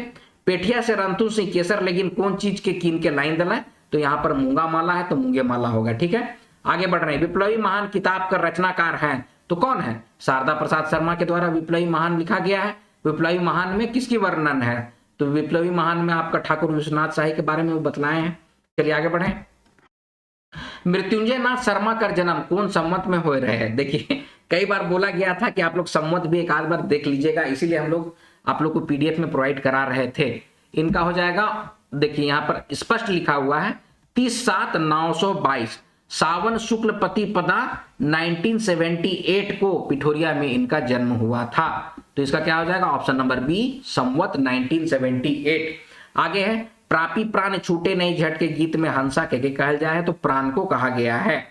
पेठिया से रंतु सिंह केसर लेकिन कौन चीज के कीन के लाइन दला, तो यहाँ पर मूंगा माला है तो मूंगे माला होगा। ठीक है, आगे बढ़ रहे हैं। विप्लवी महान किताब का रचनाकार है तो कौन है, शारदा प्रसाद शर्मा के द्वारा विप्लवी महान लिखा गया है। विप्लवी महान में किसकी वर्णन है, तो विप्लवी महान में आपका ठाकुर विश्वनाथ शाही के बारे में वो बतलाए हैं। चलिए आगे बढ़े। मृत्युंजय नाथ शर्मा का जन्म कौन संवत में हो रहे हैं। देखिए कई बार बोला गया था कि आप लोग संवत भी एक आध बार देख लीजिएगा, इसीलिए हम लोग आप लोग को पीडीएफ में प्रोवाइड करा रहे थे। इनका हो जाएगा, देखिए यहाँ पर स्पष्ट लिखा हुआ है 30/7/922 सावन शुक्ल प्रतिपदा 1978 को पिठोरिया में इनका जन्म हुआ था। तो इसका क्या हो जाएगा, ऑप्शन नंबर बी संवत 1978। आगे है प्रापी प्राण छूटे नहीं झटके गीत में हंसा के कहल जाए तो प्राण को कहा गया है।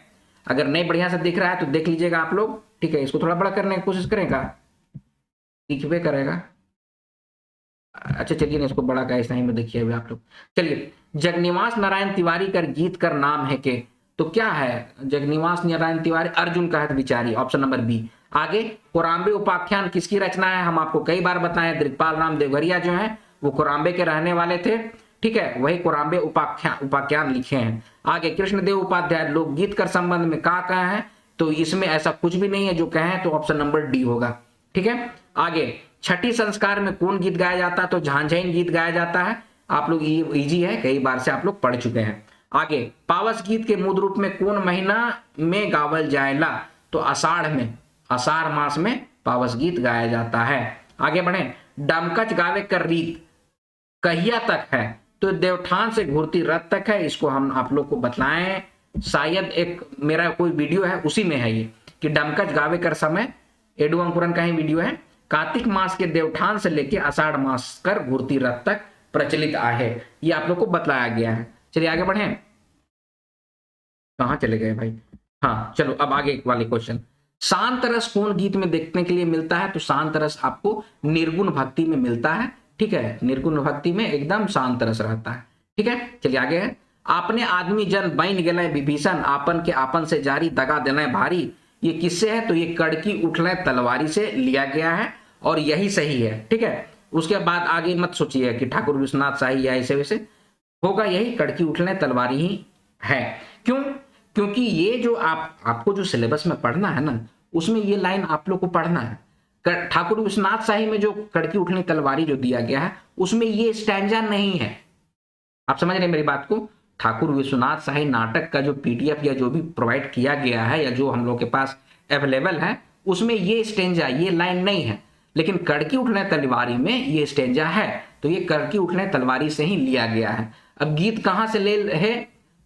अगर नहीं बढ़िया से दिख रहा है तो देख लीजिएगा आप लोग। ठीक है, इसको थोड़ा बड़ा करने की कोशिश करेगा, दिखबे करेगा। अच्छा चलिए ना, इसको बड़ा का ऐसा ही में देखिए अभी आप लोग। चलिए, जगनिवास नारायण तिवारी का गीत कर नाम है के, तो क्या है जगनिवास नारायण तिवारी, अर्जुन कहत विचारी, ऑप्शन नंबर बी। आगे कोराम्बे उपाख्यान किसकी रचना है, हम आपको कई बार बताए, दिग्पाल राम देवघरिया जो है वो कोराम्बे के रहने वाले थे। ठीक है, वही कोराम्बे उपाख्यान लिखे हैं। आगे कृष्णदेव उपाध्याय लोकगीत कर संबंध में क्या कहे हैं, तो इसमें ऐसा कुछ भी नहीं है जो कहें, तो ऑप्शन नंबर डी होगा। ठीक है, आगे छठी संस्कार में कौन गीत गाया जाता है, तो झांझैन गीत गाया जाता है। आप लोग ये इजी है, कई बार से आप लोग पढ़ चुके हैं। आगे पावस गीत के मूल रूप में कौन महीना में गावल जाएला, तो आषाढ़ में, आषाढ़ मास में पावस गीत गाया जाता है। आगे बढ़े। डमकच गावे कर रीत कहिया तक है, तो देवठान से घुरती रथ तक है। इसको हम आप लोग को बतलाएं, शायद एक मेरा कोई वीडियो है उसी में है ये, कि डमकच गावे कर समय एडू अंकुरन का ही वीडियो है। कार्तिक मास के देवठान से लेके आषाढ़ मास कर घुरती रथ तक प्रचलित आहे, ये आप लोग को बतलाया गया है। चलिए आगे बढ़े, कहां चले गए भाई, हाँ चलो अब आगे वाले क्वेश्चन। शांत रस कौन गीत में देखने के लिए मिलता है, तो शांत रस आपको निर्गुण भक्ति में मिलता है। ठीक है, निर्गुण भक्ति में एकदम शांत रस रहता है। ठीक है, चलिए आगे है। आपने आदमी जन बन गए विभीषण आपन के आपन से जारी दगा देना भारी, ये किससे है, तो ये कड़की उठले तलवारी से लिया गया है और यही सही है। ठीक है, उसके बाद आगे मत सोचिए कि ठाकुर विश्वनाथ शाही या ऐसे वैसे, होगा यही कड़की उठले तलवारी ही है। क्यों, क्योंकि ये जो आपको जो सिलेबस में पढ़ना है ना, उसमें ये लाइन आप लोग को पढ़ना है। ठाकुर विश्वनाथ शाही में जो कड़की उठले तलवारी जो दिया गया है उसमें ये स्टैंजा नहीं है। आप समझ रहे हैं मेरी बात को। ठाकुर विश्वनाथ शाही नाटक का जो पीडीएफ या जो भी प्रोवाइड किया गया है या जो हम लोग के पास अवेलेबल है उसमें ये स्टेंजा, ये लाइन नहीं है, लेकिन कड़की उठने तलवारी में ये स्टेंजा है, तो ये कड़की उठने तलवारी से ही लिया गया है। अब गीत कहां से ले है,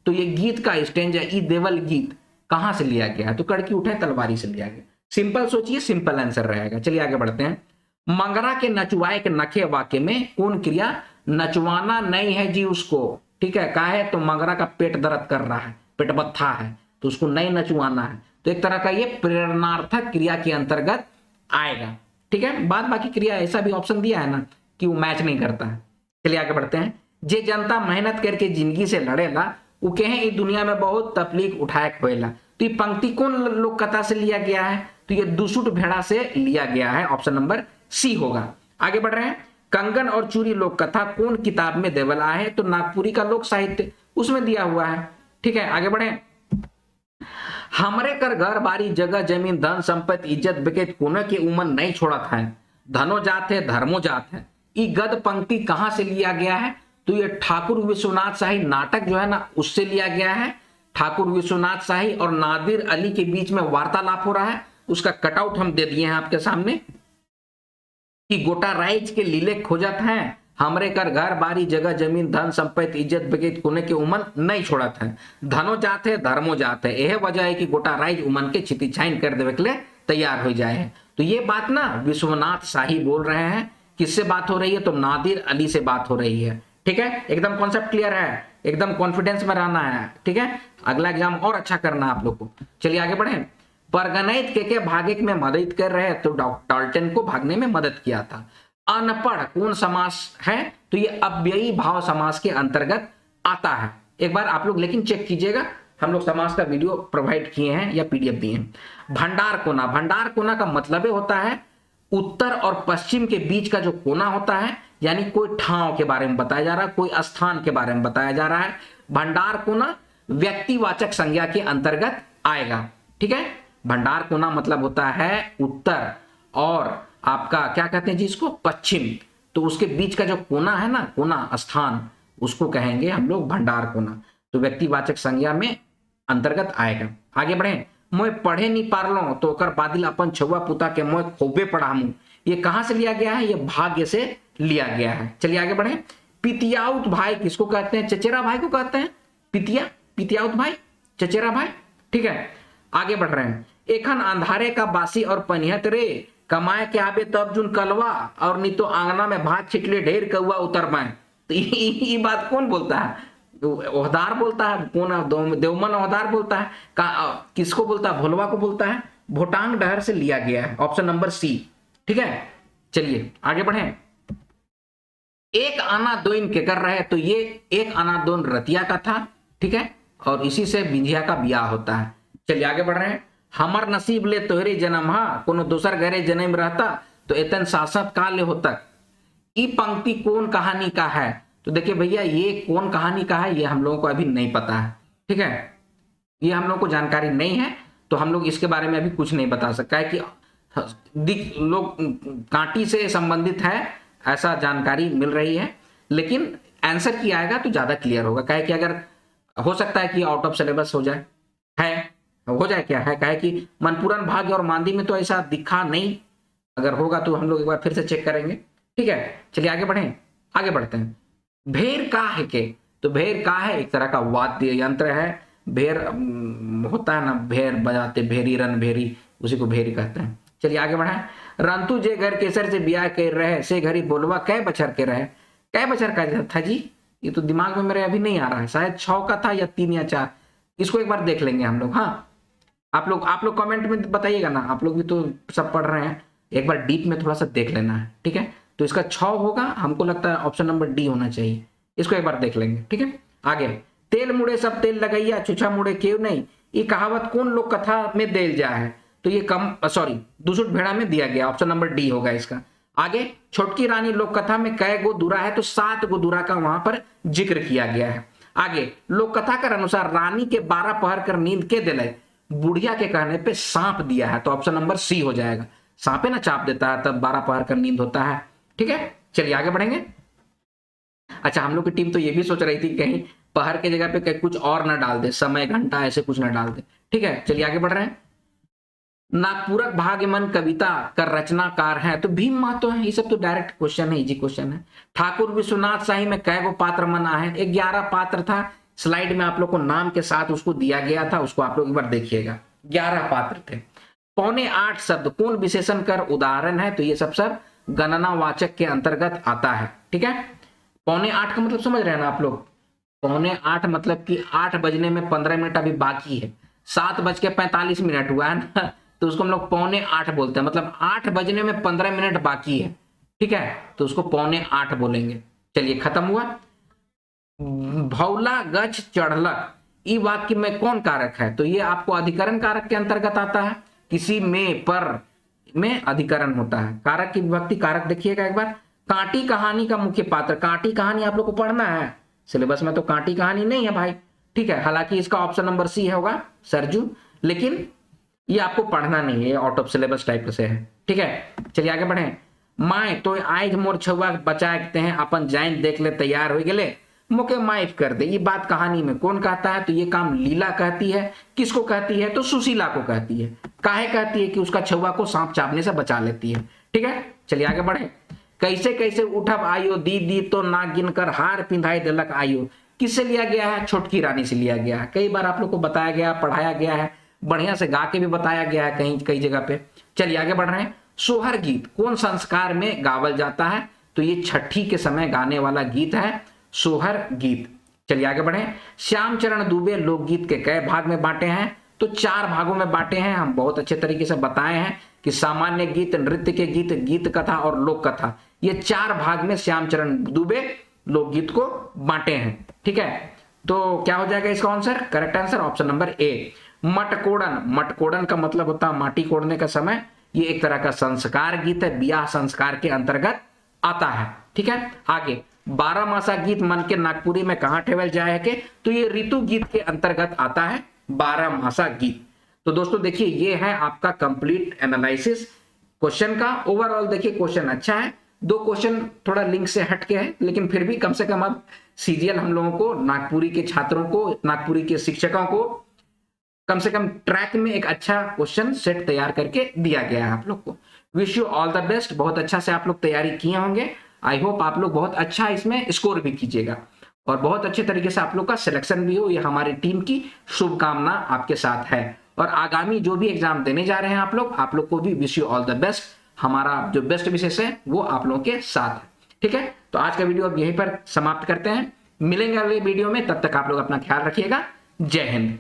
तो ये गीत का स्टेंजा ई देवल गीत कहां से लिया गया है, तो कड़की उठने तलवारी से लिया गया। सिंपल सोचिए, सिंपल आंसर रहेगा। चलिए आगे बढ़ते हैं। मंगरा के नचुआए के नखे वाक्य में कौन क्रिया, नचवाना नहीं है जी उसको। ठीक है, कहा है तो मंगरा का पेट दर्द कर रहा है, पेट बत्था है, तो उसको नहीं नचवाना है, तो एक तरह का ये प्रेरणार्थक क्रिया के अंतर्गत आएगा। ठीक है, बाद बाकी क्रिया ऐसा भी ऑप्शन दिया है ना कि वो मैच नहीं करता है। चलिए आगे बढ़ते हैं। जे जनता मेहनत करके जिंदगी से लड़ेला वो कहे इस दुनिया में बहुत तकलीफ उठाए खोएला, तो ये पंक्ति कौन लोक कथा से लिया गया है, तो ये दुसुट भेड़ा से लिया गया है, ऑप्शन नंबर सी होगा। आगे बढ़ रहे हैं। कंगन और चूरी लोक कथा कौन किताब में देवला है, तो नागपुरी का लोक साहित्य उसमें दिया हुआ है। ठीक है, आगे बढ़े। हमरे कर घर बारी जगह जमीन धन संपत्ति इज्जत बिकेत कोने के उमन नहीं छोड़त है, धनो जात है धर्मो जात है, ये गद पंक्ति कहां से लिया गया है? तो ये ठाकुर विश्वनाथ शाही नाटक जो है ना उससे लिया गया है। ठाकुर विश्वनाथ शाही और नादिर अली के बीच में वार्तालाप हो रहा है, उसका कटआउट हम दे दिए हैं आपके सामने कि गोटा राइज के लीले खोजत हैं, हमरे कर घर बारी जगह जमीन धन संपत्ति इज्जत बगैत कोने के उमन नहीं छोड़त है, धनो जात है धर्मो जात है। यह वजह है कि गोटा राइज उमन के छिती छाइन कर देवे के लिए तैयार हो जाए है। तो ये बात ना विश्वनाथ शाही बोल रहे हैं। किससे बात हो रही है? तो नादिर अली से बात हो रही है। ठीक है, एकदम कॉन्सेप्ट क्लियर है, एकदम कॉन्फिडेंस में रहना है। ठीक है, अगला एग्जाम और अच्छा करना है आप लोग को। चलिए आगे बढ़े। परगनैत के भागे में मदद कर रहे हैं, तो डाल्टन को भागने में मदद किया था। अनपढ़ कौन समास है? तो ये अव्ययी भाव समास के अंतर्गत आता है। एक बार आप लोग लेकिन चेक कीजिएगा, हम लोग समास का वीडियो प्रोवाइड किए हैं या पीडीएफ दिए हैं। भंडार कोना, भंडार कोना का मतलब होता है उत्तर और पश्चिम के बीच का जो कोना होता है, यानी कोई ठाव के बारे में बताया जा रहा है, कोई स्थान के बारे में बताया जा रहा है। भंडार कोना व्यक्तिवाचक संज्ञा के अंतर्गत आएगा। ठीक है, भंडार कोना मतलब होता है उत्तर और आपका क्या कहते हैं जी इसको, पश्चिम। तो उसके बीच का जो कोना है ना, कोना स्थान, उसको कहेंगे हम लोग भंडार कोना। तो व्यक्तिवाचक संज्ञा में अंतर्गत आएगा। आगे बढ़े। मोय पढ़े नहीं पारलो तो ओकर बादिल अपन छुआ पुता के मोय खोबे पढ़ामू, ये कहां से लिया गया है? ये भाग्य से लिया गया है। चलिए आगे बढ़े। पितियाउत भाई किसको कहते हैं? चचेरा भाई को कहते हैं पितिया, पितियाउत भाई, चचेरा भाई। ठीक है, आगे बढ़ रहे हैं। एखन अंधारे का बासी और पनिहत रे, कमाए के आबे तब जुन कलवा, और नहीं तो आंगना में भात छिटले ढेर कौआ उतर पाए। तो ये बात कौन बोलता है? ओहदार बोलता है। कौन? देवमन ओहदार बोलता है। किसको बोलता है? भोलवा को बोलता है। भोटांग डहर से लिया गया है, ऑप्शन नंबर सी। ठीक है, चलिए आगे बढ़े। एक आना दोइन के कर रहे, तो ये एक आना दोन रतिया का था। ठीक है, और इसी से बिंझिया का ब्याह होता है। चलिए आगे बढ़ रहे हैं। हमर नसीब ले तोहरे जन्म हा, कोनो दूसर घरे जन्म रहता तो एतन शासक का ले होता। ई पंक्ति कौन कहानी का है? तो देखिए भैया, ये कौन कहानी का है ये हम लोगों को अभी नहीं पता है। ठीक है, ये हम लोगों को जानकारी नहीं है, तो हम लोग इसके बारे में अभी कुछ नहीं बता सकता है कि लोग कांटी से संबंधित है, ऐसा जानकारी मिल रही है। लेकिन आंसर की आएगा तो ज्यादा क्लियर होगा। कहे कि अगर हो सकता है कि आउट ऑफ सिलेबस हो जाए, हो जाए क्या है, कहे कि मनपुरन भाग्य और मांदी में तो ऐसा दिखा नहीं, अगर होगा तो हम लोग एक बार फिर से चेक करेंगे। ठीक है, चलिए आगे बढ़े। आगे बढ़ते हैं। भेर का है के, तो भेर का है एक तरह का वाद्य यंत्र है। भेर होता है ना, भेर बजाते, भेरी रन भेरी, उसी को भेरी कहते हैं। चलिए आगे बढ़ाएं। रंतु जे घर केसर से ब्याह कर रहे, से घरी बोलवा कै बछर के रहे। कै बछर का था जी? ये तो दिमाग में मेरे अभी नहीं आ रहा है, शायद 6 का था या 3 या 4। इसको एक बार देख लेंगे हम लोग। हाँ, आप लोग कमेंट में बताइएगा ना, आप लोग भी तो सब पढ़ रहे हैं, एक बार डीप में थोड़ा सा देख लेना है। ठीक है, तो इसका 6 होगा, हमको लगता है ऑप्शन नंबर डी होना चाहिए। इसको एक बार देख लेंगे। ठीक है, आगे। तेल मुड़े सब तेल लगैया, छुछा मुड़े क्यों नहीं, ये कहावत कौन लोक कथा में देल जा है? तो ये दुसुट भेड़ा में दिया गया, ऑप्शन नंबर डी होगा इसका। आगे। छोटकी रानी लोक कथा में कै गो दूरा है? तो 7 गो दूरा का वहां पर जिक्र किया गया है। आगे। लोक कथा के अनुसार रानी के 12 पहर कर नींद के दिले, बुढ़िया के कहने पे सांप दिया है, तो ऑप्शन नंबर सी हो जाएगा। सांपे ना चाप देता है तब 12 पहर कर नींद होता है। ठीक है, चलिए आगे बढ़ेंगे। अच्छा, हम लोग की टीम तो ये भी सोच रही थी कहीं पहर के जगह पे कहीं कुछ और ना डाल दे, समय घंटा ऐसे कुछ ना डाल दे। ठीक है, चलिए आगे बढ़ रहे हैं। नागपूरक भाग्यमन कविता का रचनाकार है, तो भीम महतो है। ये सब तो डायरेक्ट क्वेश्चन है, इजी क्वेश्चन है। ठाकुर विश्वनाथ शाही में कै गो पात्र मना है? 11 पात्र था। स्लाइड में आप लोग को नाम के साथ उसको दिया गया था, उसको आप लोग एक बार देखिएगा। 11 पात्र थे। 7.25 शब्द कौन विशेषण कर उदाहरण है? तो ये सब गणनावाचक के अंतर्गत आता है। ठीक है, 7.25 का मतलब समझ रहे हैं ना आप लोग? 7.25 मतलब कि 8 बजने में 15 मिनट अभी बाकी है, 7:45 हुआ है ना, तो उसको हम लोग 7.25 बोलते हैं, मतलब 8 बजने में 15 मिनट बाकी है। ठीक है, तो उसको 7.25 बोलेंगे। चलिए, खत्म हुआ। भौला गछ चढ़लक, ई वाक्य में कौन कारक है? तो ये आपको अधिकरण कारक के अंतर्गत आता है। किसी में पर में अधिकरण होता है। कारक की विभक्ति कारक देखिएगा एक बार। कांटी कहानी का मुख्य पात्र, कांटी कहानी आप लोग को पढ़ना है, सिलेबस में तो कांटी कहानी नहीं है भाई। ठीक है, हालांकि इसका ऑप्शन नंबर सी होगा, सरजू, लेकिन ये आपको पढ़ना नहीं है, आउट ऑफ सिलेबस टाइप से है। ठीक है, चलिए आगे बढ़े। माए तो आज मोर छुआ बचाते हैं अपन जाइन देख ले तैयार हो गए मोके माफ कर दे। ये बात कहानी में कौन कहता है? तो ये काम लीला कहती है। किसको कहती है? तो सुशीला को कहती है। काहे कहती है? कि उसका छुआ को सांप चापने से बचा लेती है। ठीक है, चलिए आगे बढ़े। कैसे कैसे उठब आयो दीदी तो ना गिन कर हार पिंधाई दिलक आयो। किससे लिया गया है? छोटकी रानी से लिया गया है। कई बार आप लोग को बताया गया, पढ़ाया गया है, बढ़िया से गा के भी बताया गया है कहीं कई जगह पे। चलिए आगे बढ़ रहे हैं। सोहर गीत कौन संस्कार में गावल जाता है? तो ये छठी के समय गाने वाला गीत है सोहर गीत। चलिए आगे बढ़े। श्यामचरण दुबे लोकगीत के कई भाग में बांटे हैं? तो 4 भागों में बांटे हैं। हम बहुत अच्छे तरीके से बताए हैं कि सामान्य गीत, नृत्य के गीत, गीत कथा और लोक कथा, ये 4 भाग में श्यामचरण दुबे लोकगीत को बांटे हैं। ठीक है, तो क्या हो जाएगा इसका answer? Correct answer option number A. मटकोड़न, मटकोड़न का मतलब होता है माटी कोड़ने का समय। ये एक तरह का संस्कार गीत है, ब्याह संस्कार के अंतर्गत आता है। ठीक है, आगे 12 मासा गीत मन के नागपुरी में कहां ठेवल जाए के? तो ये ऋतु गीत के अंतर्गत आता है 12 मासा गीत। तो दोस्तों देखिए, ये है आपका कंप्लीट एनालिसिस क्वेश्चन का। ओवरऑल देखिए क्वेश्चन अच्छा है। 2 क्वेश्चन थोड़ा लिंक से हट के है, लेकिन फिर भी कम से कम अब सीजीएल हम लोगों को, नागपुरी के छात्रों को, नागपुरी के शिक्षकों को कम से कम ट्रैक में एक अच्छा क्वेश्चन सेट तैयार करके दिया गया है आप लोग को। Wish you all the best. बहुत अच्छा से आप लोग तैयारी किए होंगे। आई होप आप लोग बहुत अच्छा इसमें स्कोर भी कीजिएगा और बहुत अच्छे तरीके से आप लोग का सिलेक्शन भी हो। ये हमारी टीम की शुभकामना आपके साथ है। और आगामी जो भी एग्जाम देने जा रहे हैं आप लोग को भी wish you all the best. हमारा जो बेस्ट विशेष है वो आप लोगों के साथ है। ठीक है, तो आज का वीडियो अब यहीं पर समाप्त करते हैं। मिलेंगे अगले वीडियो में, तब तक आप लोग अपना ख्याल रखिएगा। जय हिंद।